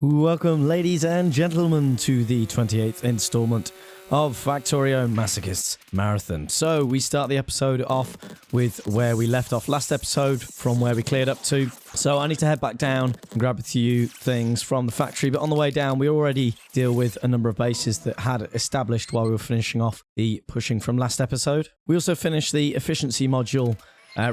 Welcome, ladies and gentlemen, to the 28th installment of Factorio Masochists Marathon. So we start the episode off with where we left off last episode, from where we cleared up to. So I need to head back down and grab a few things from the factory, but on the way down we already deal with a number of bases that had established while we were finishing off the pushing from last episode. We also finished the efficiency module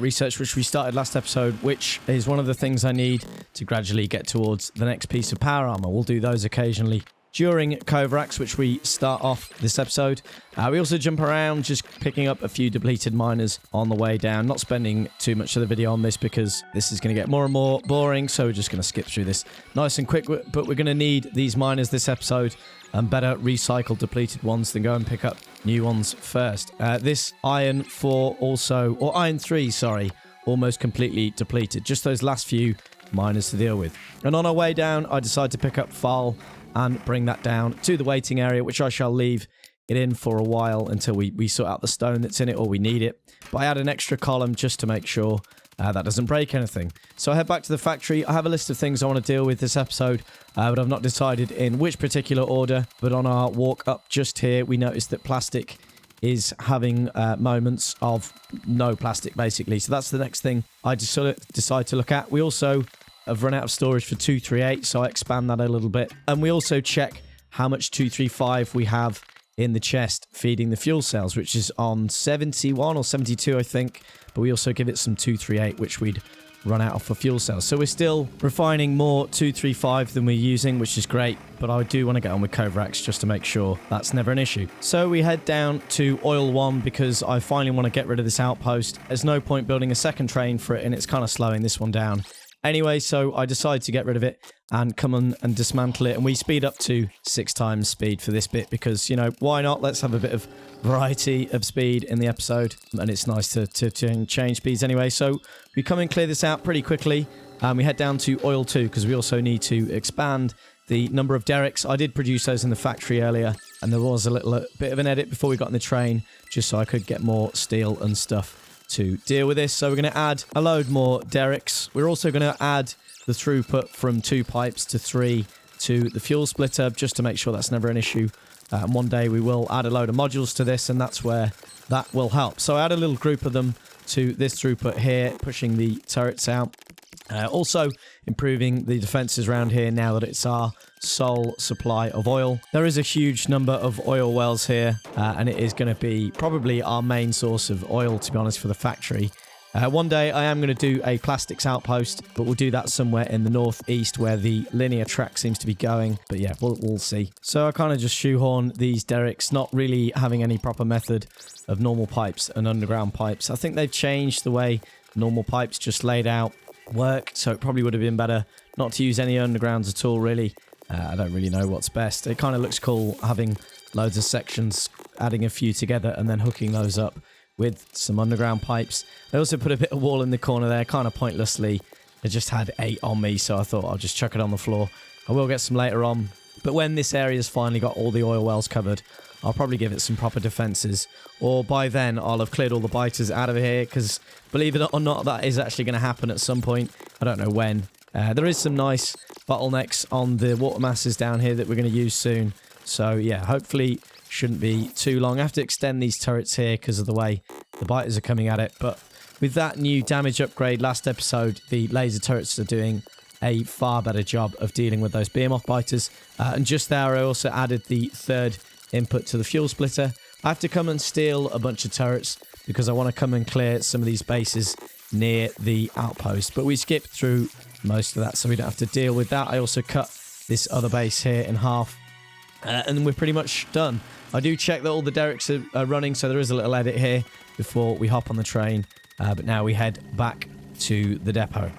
research, which we started last episode, which is one of the things I need to gradually get towards the next piece of power armor. We'll do those occasionally during Kovacs, which we start off this episode. We also jump around, just picking up a few depleted miners on the way down. Not spending too much of the video on this because this is going to get more and more boring, so we're just going to skip through this nice and quick. But we're going to need these miners this episode, and better recycle depleted ones than go and pick up new ones first. This iron 4 also, or iron 3, sorry, almost completely depleted. Just those last few miners to deal with. And on our way down, I decided to pick up File and bring that down to the waiting area, which I shall leave it in for a while until we sort out the stone that's in it, or we need it. But I add an extra column just to make sure that doesn't break anything. So I head back to the factory. I have a list of things I want to deal with this episode, but I've not decided in which particular order. But on our walk up just here, we noticed that plastic is having moments of no plastic, basically. So that's the next thing I decide to look at. We also have run out of storage for 238, so I expand that a little bit. And we also check how much 235 we have in the chest feeding the fuel cells, which is on 71 or 72, I think. But we also give it some 238, which we'd run out of for fuel cells. So we're still refining more 235 than we're using, which is great. But I do want to get on with Kovacs just to make sure that's never an issue. So we head down to Oil 1 because I finally want to get rid of this outpost. There's no point building a second train for it, and it's kind of slowing this one down. Anyway, so I decided to get rid of it and come on and dismantle it. And we speed up to 6 times speed for this bit because, you know, why not? Let's have a bit of variety of speed in the episode. And it's nice to change speeds anyway. So we come and clear this out pretty quickly. And we head down to Oil 2 because we also need to expand the number of derricks. I did produce those in the factory earlier. And there was a little bit of an edit before we got in the train just so I could get more steel and stuff to deal with this. So we're going to add a load more derricks. We're also going to add the throughput from 2 pipes to 3 to the fuel splitter just to make sure that's never an issue. And one day we will add a load of modules to this, and that's where that will help. So I add a little group of them to this throughput here, pushing the turrets out. Also improving the defenses around here now that it's our sole supply of oil. There is a huge number of oil wells here, and it is going to be probably our main source of oil, to be honest, for the factory. One day I am going to do a plastics outpost, but we'll do that somewhere in the northeast where the linear track seems to be going. But yeah, we'll see. So I kind of just shoehorn these derricks, not really having any proper method of normal pipes and underground pipes. I think they've changed the way normal pipes just laid out work, so it probably would have been better not to use any undergrounds at all, really. I don't really know what's best. It kind of looks cool having loads of sections, adding a few together and then hooking those up with some underground pipes. I also put a bit of wall in the corner there, kind of pointlessly. I just had 8 on me, so I thought I'll just chuck it on the floor. I will get some later on, but when this area's finally got all the oil wells covered, I'll probably give it some proper defenses, or by then I'll have cleared all the biters out of here, because believe it or not, that is actually going to happen at some point. I don't know when. There is some nice bottlenecks on the water masses down here that we're going to use soon. So yeah, hopefully shouldn't be too long. I have to extend these turrets here because of the way the biters are coming at it. But with that new damage upgrade last episode, the laser turrets are doing a far better job of dealing with those behemoth biters. And just there, I also added the 3rd input to the fuel splitter. I have to come and steal a bunch of turrets because I want to come and clear some of these bases near the outpost. But we skipped through most of that, so we don't have to deal with that. I also cut this other base here in half, and we're pretty much done. I do check that all the derricks are running, so there is a little edit here before we hop on the train. But now we head back to the depot.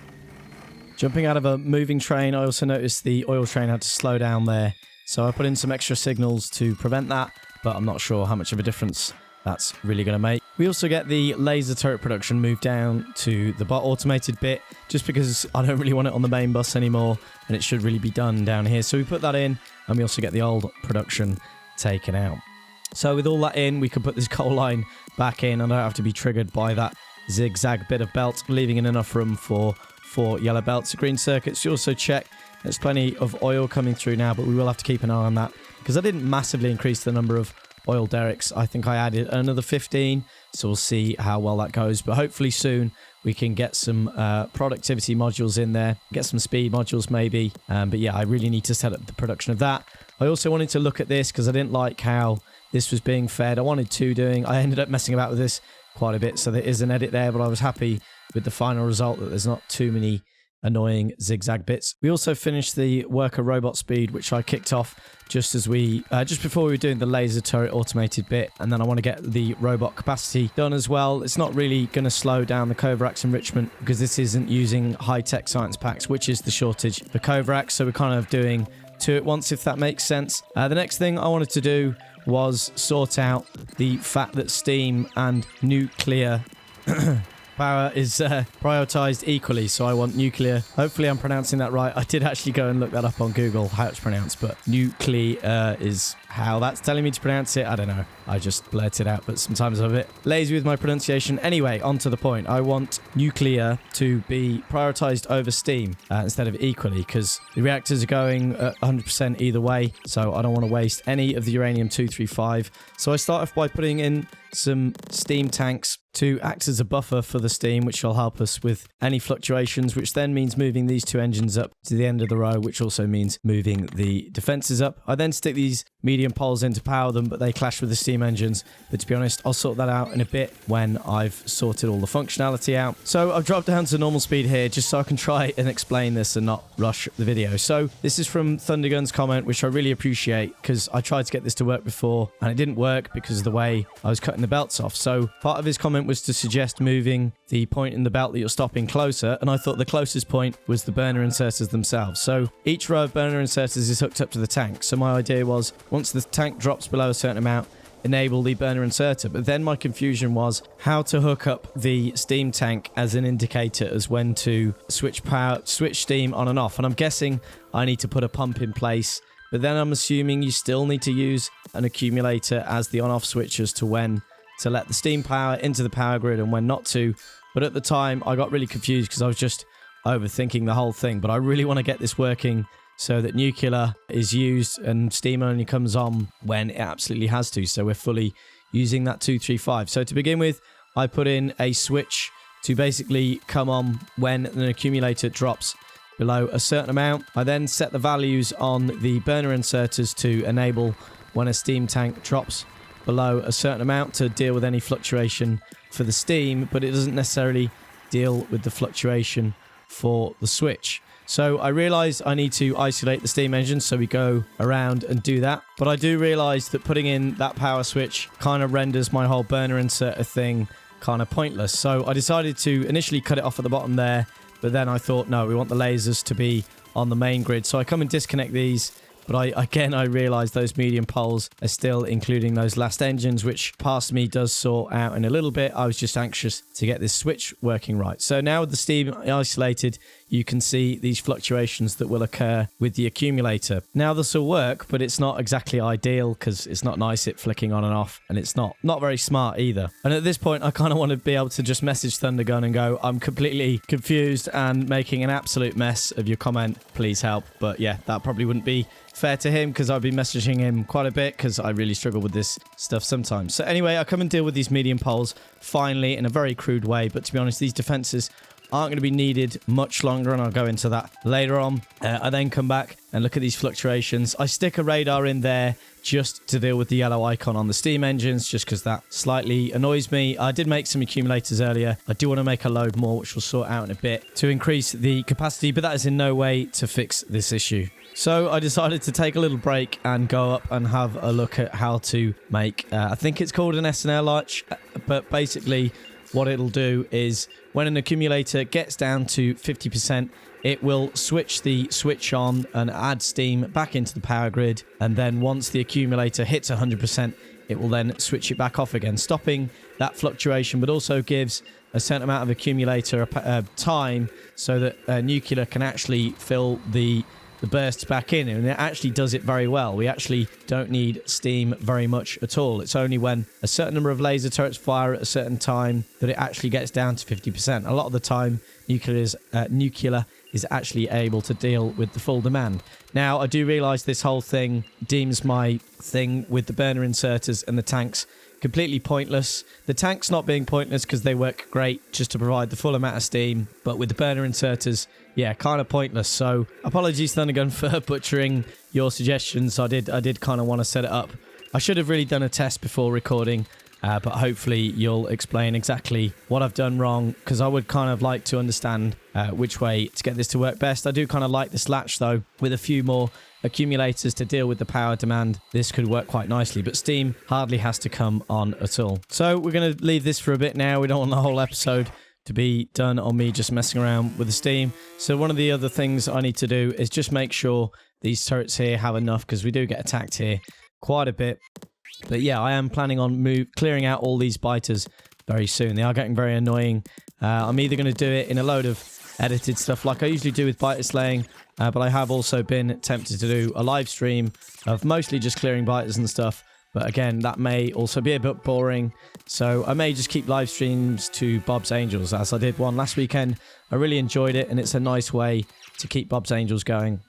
Jumping out of a moving train, I also noticed the oil train had to slow down there. So I put in some extra signals to prevent that, but I'm not sure how much of a difference that's really going to make. We also get the laser turret production moved down to the bot automated bit, just because I don't really want it on the main bus anymore, and it should really be done down here. So we put that in, and we also get the old production taken out. So with all that in, we can put this coal line back in, and I don't have to be triggered by that zigzag bit of belt, leaving in enough room for for yellow belts or green circuits. You also check there's plenty of oil coming through now, but we will have to keep an eye on that because I didn't massively increase the number of oil derricks. I think I added another 15, so we'll see how well that goes. But hopefully soon we can get some productivity modules in there, get some speed modules maybe. But yeah, I really need to set up the production of that. I also wanted to look at this because I didn't like how this was being fed. I wanted two doing. I ended up messing about with this quite a bit, so there is an edit there, but I was happy with the final result that there's not too many annoying zigzag bits. We also finished the worker robot speed, which I kicked off just as just before we were doing the laser turret automated bit, and then I want to get the robot capacity done as well. It's not really going to slow down the Kovarak's enrichment because this isn't using high-tech science packs, which is the shortage for Kovarak, so we're kind of doing two at once, if that makes sense. The next thing I wanted to do was sort out the fact that steam and nuclear power is prioritized equally, so I want nuclear. Hopefully I'm pronouncing that right. I did actually go and look that up on Google, how it's pronounced, but nuclear is how that's telling me to pronounce it. I don't know. I just blurted out, but sometimes I'm a bit lazy with my pronunciation. Anyway, on to the point. I want nuclear to be prioritized over steam instead of equally, because the reactors are going at 100% either way, so I don't want to waste any of the uranium-235. So I start off by putting in some steam tanks to act as a buffer for the steam, which will help us with any fluctuations, which then means moving these two engines up to the end of the row, which also means moving the defenses up. I then stick these medium poles in to power them, but they clash with the steam engines. But to be honest, I'll sort that out in a bit when I've sorted all the functionality out. So I've dropped down to normal speed here just so I can try and explain this and not rush the video. So this is from Thundergun's comment, which I really appreciate because I tried to get this to work before and it didn't work because of the way I was cutting the belts off. So part of his comment was to suggest moving the point in the belt that you're stopping closer, and I thought the closest point was the burner inserters themselves. So each row of burner inserters is hooked up to the tank. So my idea was, once the tank drops below a certain amount, enable the burner inserter. But then my confusion was how to hook up the steam tank as an indicator as when to switch steam on and off. And I'm guessing I need to put a pump in place, but then I'm assuming you still need to use an accumulator as the on-off switch as to when to let the steam power into the power grid and when not to. But at the time, I got really confused because I was just overthinking the whole thing. But I really want to get this working so that nuclear is used and steam only comes on when it absolutely has to. So we're fully using that 235. So to begin with, I put in a switch to basically come on when an accumulator drops below a certain amount. I then set the values on the burner inserters to enable when a steam tank drops below a certain amount to deal with any fluctuation for the steam, but it doesn't necessarily deal with the fluctuation for the switch. So I realized I need to isolate the steam engine, so we go around and do that. But I do realize that putting in that power switch kind of renders my whole burner inserter thing kind of pointless. So I decided to initially cut it off at the bottom there, but then I thought, no, we want the lasers to be on the main grid. So I come and disconnect these. But I realised those medium poles are still including those last engines, which past me does sort out in a little bit. I was just anxious to get this switch working right. So now with the steam isolated, you can see these fluctuations that will occur with the accumulator. Now this will work, but it's not exactly ideal because it's not nice it flicking on and off, and it's not very smart either. And at this point, I kind of want to be able to just message Thundergun and go, I'm completely confused and making an absolute mess of your comment. Please help. But yeah, that probably wouldn't be fair to him because I've been messaging him quite a bit because I really struggle with this stuff sometimes. So anyway, I come and deal with these medium poles finally in a very crude way, but to be honest, these defenses aren't going to be needed much longer, and I'll go into that later on. I then come back and look at these fluctuations. I stick a radar in there just to deal with the yellow icon on the steam engines, just because that slightly annoys me. I did make some accumulators earlier. I do want to make a load more, which we'll sort out in a bit, to increase the capacity, but that is in no way to fix this issue. So I decided to take a little break and go up and have a look at how to make, I think it's called an SNL latch, but basically what it'll do is when an accumulator gets down to 50%, it will switch the switch on and add steam back into the power grid. And then once the accumulator hits 100%, it will then switch it back off again, stopping that fluctuation, but also gives a certain amount of accumulator time so that nuclear can actually fill the the bursts back in, and it actually does it very well. We actually don't need steam very much at all. It's only when a certain number of laser turrets fire at a certain time that it actually gets down to 50%. A lot of the time, nuclear is actually able to deal with the full demand. Now, I do realise this whole thing deems my thing with the burner inserters and the tanks completely pointless. The tanks not being pointless because they work great just to provide the full amount of steam, but with the burner inserters, yeah, kind of pointless. So apologies, Thundergun, for butchering your suggestions. I did kind of want to set it up. I should have really done a test before recording, but hopefully you'll explain exactly what I've done wrong, because I would kind of like to understand which way to get this to work best. I do kind of like this latch though. With a few more accumulators to deal with the power demand, this could work quite nicely, but steam hardly has to come on at all. So we're going to leave this for a bit now. We don't want the whole episode to be done on me just messing around with the steam. So one of the other things I need to do is just make sure these turrets here have enough, because we do get attacked here quite a bit. But yeah, I am planning on clearing out all these biters very soon. They are getting very annoying. I'm either going to do it in a load of edited stuff like I usually do with biter slaying, but I have also been tempted to do a live stream of mostly just clearing biters and stuff. But again, that may also be a bit boring. So I may just keep live streams to Bob's Angels, as I did one last weekend. I really enjoyed it, and it's a nice way to keep Bob's Angels going.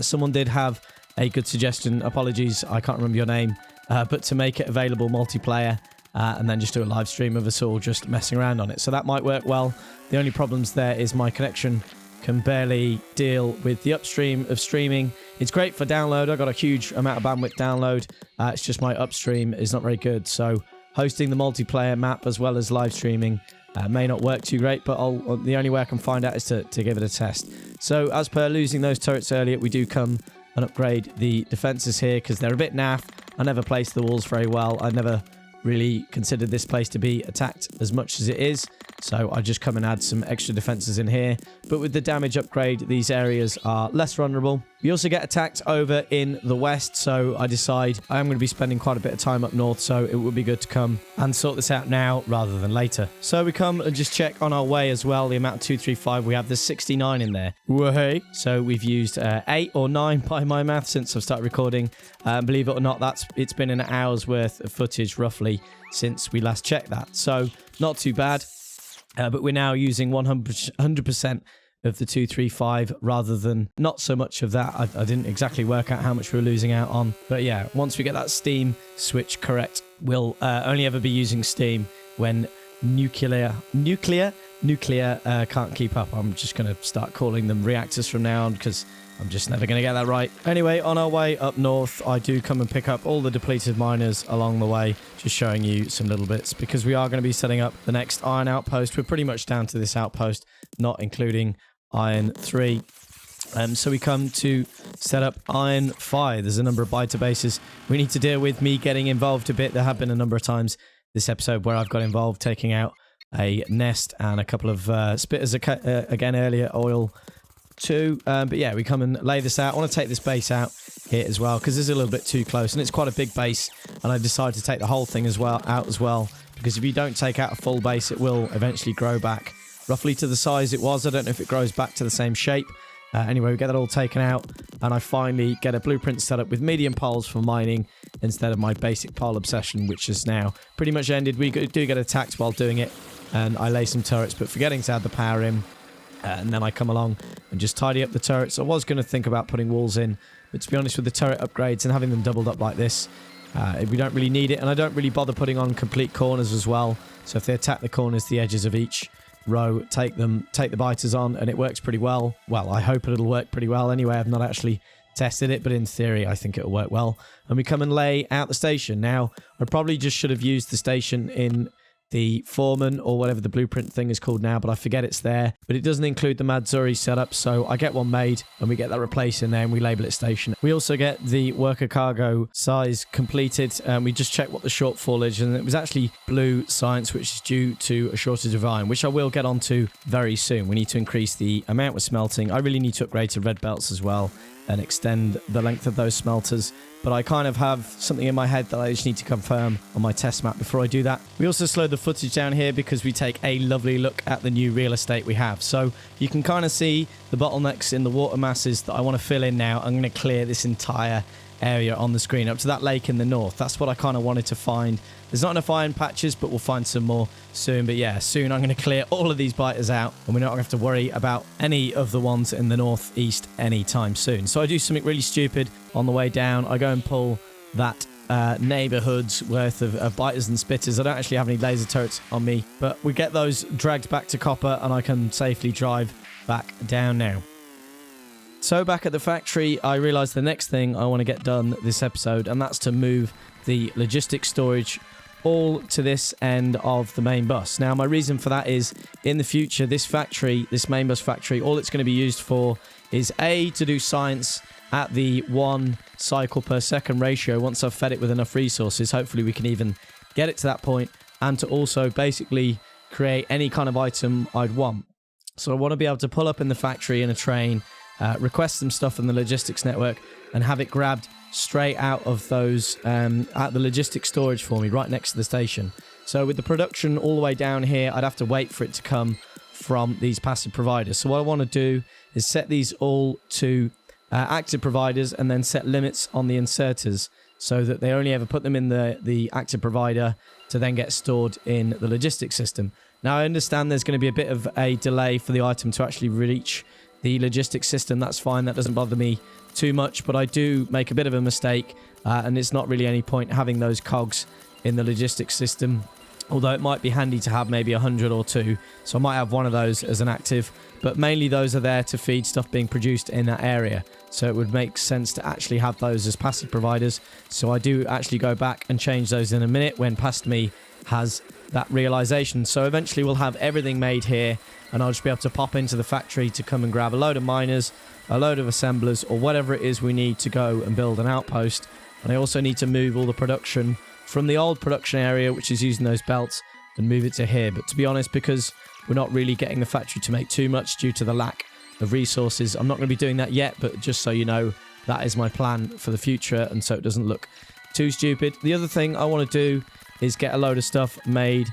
Someone did have a good suggestion. Apologies, I can't remember your name. But to make it available multiplayer and then just do a live stream of us all just messing around on it. So that might work well. The only problems there is my connection can barely deal with the upstream of streaming. It's great for download. I got a huge amount of bandwidth download. It's just my upstream is not very good. So hosting the multiplayer map as well as live streaming may not work too great, but the only way I can find out is to give it a test. So as per losing those turrets earlier, we do come and upgrade the defenses here because they're a bit naff. I never placed the walls very well. I never really considered this place to be attacked as much as it is. So I just come and add some extra defenses in here. But with the damage upgrade, these areas are less vulnerable. We also get attacked over in the west. So I decide I am going to be spending quite a bit of time up north. So it would be good to come and sort this out now rather than later. So we come and just check on our way as well. The amount of 235 we have, there's 69 in there. Whoa. So we've used 8 or 9 by my math since I've started recording. Believe it or not, it's been an hour's worth of footage roughly since we last checked that. So not too bad. But we're now using 100% of the 235 rather than not so much of that. I didn't exactly work out how much we were losing out on. But yeah, once we get that steam switch correct, we'll only ever be using steam when nuclear can't keep up. I'm just going to start calling them reactors from now on because I'm just never going to get that right. Anyway, on our way up north, I do come and pick up all the depleted miners along the way, just showing you some little bits, because we are going to be setting up the next iron outpost. We're pretty much down to this outpost, not including iron 3. So we come to set up iron 5. There's a number of biter bases we need to deal with. Me getting involved a bit. There have been a number of times this episode where I've got involved taking out a nest and a couple of spitters again earlier, oil 2. But yeah, we come and lay this out. I want to take this base out here as well because it's a little bit too close and it's quite a big base, and I decided to take the whole thing out as well because if you don't take out a full base, it will eventually grow back roughly to the size it was. I don't know if it grows back to the same shape. Anyway, we get that all taken out, and I finally get a blueprint set up with medium poles for mining instead of my basic pole obsession, which is now pretty much ended. We do get attacked while doing it, and I lay some turrets, but forgetting to add the power in. And then I come along and just tidy up the turrets. I was going to think about putting walls in, but to be honest, with the turret upgrades and having them doubled up like this, we don't really need it. And I don't really bother putting on complete corners as well. So if they attack the corners, the edges of each row, take the biters on, and it works pretty well. Well, I hope it'll work pretty well. Anyway, I've not actually tested it, but in theory, I think it'll work well. And we come and lay out the station. Now, I probably just should have used the station in the foreman or whatever the blueprint thing is called now, but I forget it's there. But it doesn't include the Madzuri setup, so I get one made and we get that replaced in there and we label it station. We also get the worker cargo size completed, and we just check what the shortfall is, and it was actually blue science, which is due to a shortage of iron, which I will get onto very soon. We need to increase the amount we're smelting. I really need to upgrade to red belts as well, and extend the length of those smelters. But I kind of have something in my head that I just need to confirm on my test map before I do that. We also slowed the footage down here because we take a lovely look at the new real estate we have. So you can kind of see the bottlenecks in the water masses that I want to fill in now. I'm going to clear this entire area on the screen up to that lake in the north. That's what I kind of wanted to find. There's not enough iron patches, but we'll find some more soon. But yeah, soon I'm going to clear all of these biters out, and we're not going to have to worry about any of the ones in the northeast anytime soon. So I do something really stupid on the way down. I go and pull that neighborhood's worth of biters and spitters. I don't actually have any laser turrets on me, but we get those dragged back to copper, and I can safely drive back down now. So back at the factory, I realised the next thing I want to get done this episode, and that's to move the logistics storage all to this end of the main bus. Now, my reason for that is, in the future, this factory, this main bus factory, all it's going to be used for is A, to do science at the 1 cycle per second ratio. Once I've fed it with enough resources, hopefully we can even get it to that point, and to also basically create any kind of item I'd want. So I want to be able to pull up in the factory in a train, request some stuff in the logistics network, and have it grabbed straight out of those at the logistics storage for me right next to the station. So with the production all the way down here, I'd have to wait for it to come from these passive providers. So what I want to do is set these all to active providers, and then set limits on the inserters so that they only ever put them in the active provider to then get stored in the logistics system. Now, I understand there's going to be a bit of a delay for the item to actually reach the logistics system. That's fine. That doesn't bother me too much, but I do make a bit of a mistake, and it's not really any point having those cogs in the logistics system, although it might be handy to have maybe 100 or 2. So I might have one of those as an active, but mainly those are there to feed stuff being produced in that area. So it would make sense to actually have those as passive providers. So I do actually go back and change those in a minute when Past Me has that realization. So eventually we'll have everything made here, and I'll just be able to pop into the factory to come and grab a load of miners, a load of assemblers, or whatever it is we need to go and build an outpost. And I also need to move all the production from the old production area, which is using those belts, and move it to here. But to be honest, because we're not really getting the factory to make too much due to the lack of resources, I'm not going to be doing that yet, but just so you know, that is my plan for the future, and so it doesn't look too stupid. The other thing I want to do is get a load of stuff made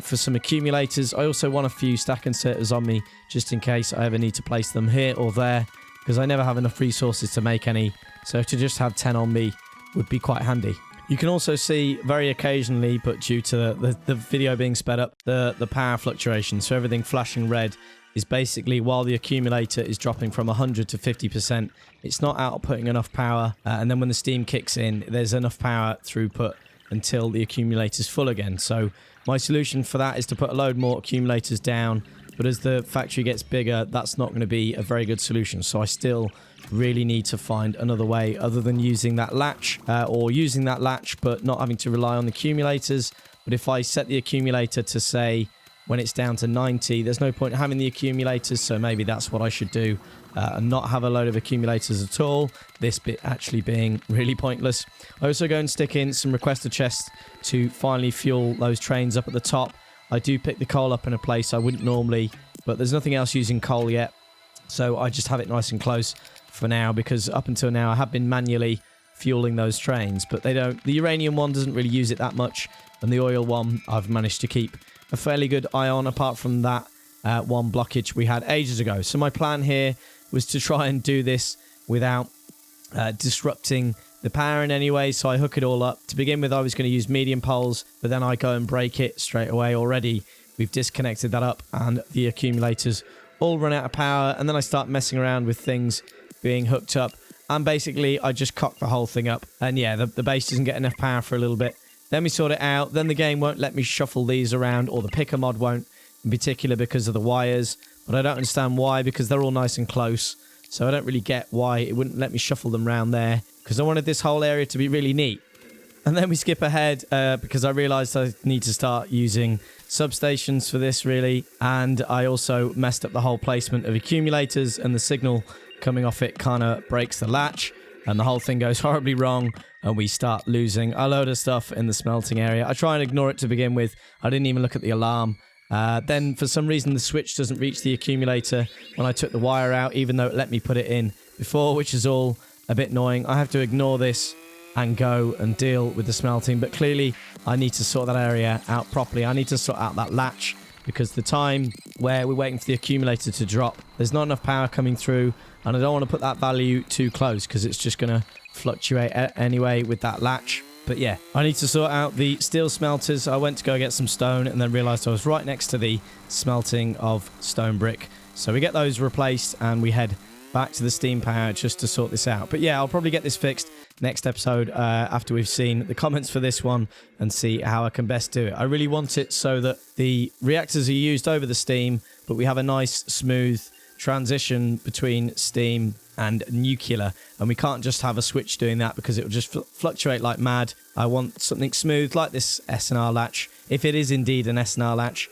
for some accumulators. I also want a few stack inserters on me, just in case I ever need to place them here or there, because I never have enough resources to make any, so to just have 10 on me would be quite handy. You can also see very occasionally, but due to the video being sped up, the power fluctuation. So everything flashing red is basically while the accumulator is dropping from 100 to 50%, it's not outputting enough power, and then when the steam kicks in, there's enough power throughput until the accumulator's full again. So my solution for that is to put a load more accumulators down, but as the factory gets bigger, that's not going to be a very good solution. So I still really need to find another way other than using that latch, or using that latch but not having to rely on the accumulators. But if I set the accumulator to, say, when it's down to 90, there's no point having the accumulators, so maybe that's what I should do, and not have a load of accumulators at all, this bit actually being really pointless. I also go and stick in some requester chests to finally fuel those trains up at the top. I do pick the coal up in a place I wouldn't normally, but there's nothing else using coal yet, so I just have it nice and close for now, because up until now I have been manually fueling those trains, but they don't. The uranium one doesn't really use it that much, and the oil one I've managed to keep a fairly good eye on, apart from that one blockage we had ages ago. So my plan here was to try and do this without disrupting the power in any way, so I hook it all up. To begin with, I was going to use medium poles, but then I go and break it straight away. Already we've disconnected that up, and the accumulators all run out of power, and then I start messing around with things being hooked up, and basically I just cock the whole thing up, and yeah, the base doesn't get enough power for a little bit. Then we sort it out, then the game won't let me shuffle these around, or the picker mod won't, in particular because of the wires, but I don't understand why, because they're all nice and close, so I don't really get why it wouldn't let me shuffle them around there, because I wanted this whole area to be really neat. And then we skip ahead, because I realised I need to start using substations for this, really, and I also messed up the whole placement of accumulators, and the signal coming off it kind of breaks the latch, and the whole thing goes horribly wrong, and we start losing a load of stuff in the smelting area. I try and ignore it to begin with. I didn't even look at the alarm. Then for some reason the switch doesn't reach the accumulator when I took the wire out, even though it let me put it in before, which is all a bit annoying. I have to ignore this and go and deal with the smelting, but clearly I need to sort that area out properly. I need to sort out that latch, because the time where we're waiting for the accumulator to drop, there's not enough power coming through, and I don't want to put that value too close because it's just going to fluctuate anyway with that latch. But yeah, I need to sort out the steel smelters. I went to go get some stone and then realized I was right next to the smelting of stone brick. So we get those replaced and we head back to the steam power just to sort this out. But yeah, I'll probably get this fixed next episode after we've seen the comments for this one and see how I can best do it. I really want it so that the reactors are used over the steam, but we have a nice smooth transition between steam and nuclear, and we can't just have a switch doing that because it will just fluctuate like mad. I want something smooth like this SNR latch, if it is indeed an SNR latch,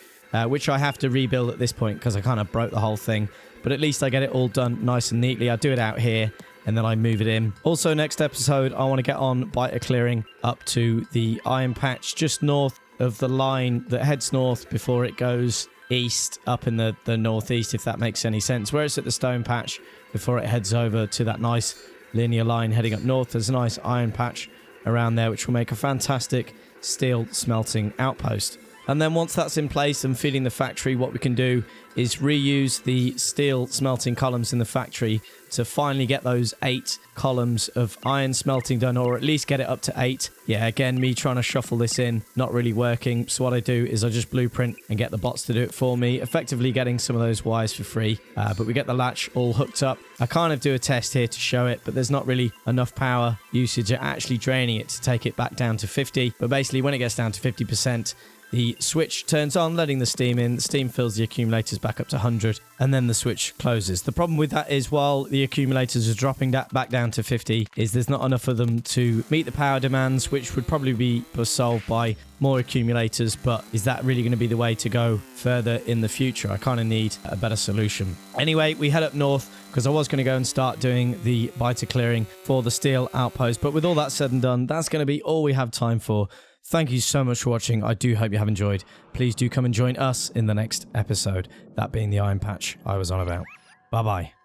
which I have to rebuild at this point because I kind of broke the whole thing, but at least I get it all done nice and neatly. I do it out here and then I move it in. Also, next episode I want to get on biter clearing up to the iron patch just north of the line that heads north before it goes east up in the northeast, if that makes any sense. Where it's at the stone patch before it heads over to that nice linear line heading up north, there's a nice iron patch around there which will make a fantastic steel smelting outpost. And then once that's in place and feeding the factory, what we can do is reuse the steel smelting columns in the factory to finally get those 8 columns of iron smelting done, or at least get it up to 8. Yeah, again, me trying to shuffle this in, not really working. So what I do is I just blueprint and get the bots to do it for me, effectively getting some of those wires for free. But we get the latch all hooked up. I kind of do a test here to show it, but there's not really enough power usage at actually draining it to take it back down to 50. But basically, when it gets down to 50%, the switch turns on, letting the steam in. The steam fills the accumulators back up to 100, and then the switch closes. The problem with that is while the accumulators are dropping that back down to 50, is there's not enough of them to meet the power demands, which would probably be solved by more accumulators. But is that really going to be the way to go further in the future? I kind of need a better solution. Anyway, we head up north because I was going to go and start doing the biter clearing for the steel outpost. But with all that said and done, that's going to be all we have time for. Thank you so much for watching. I do hope you have enjoyed. Please do come and join us in the next episode, that being the iron patch I was on about. Bye-bye.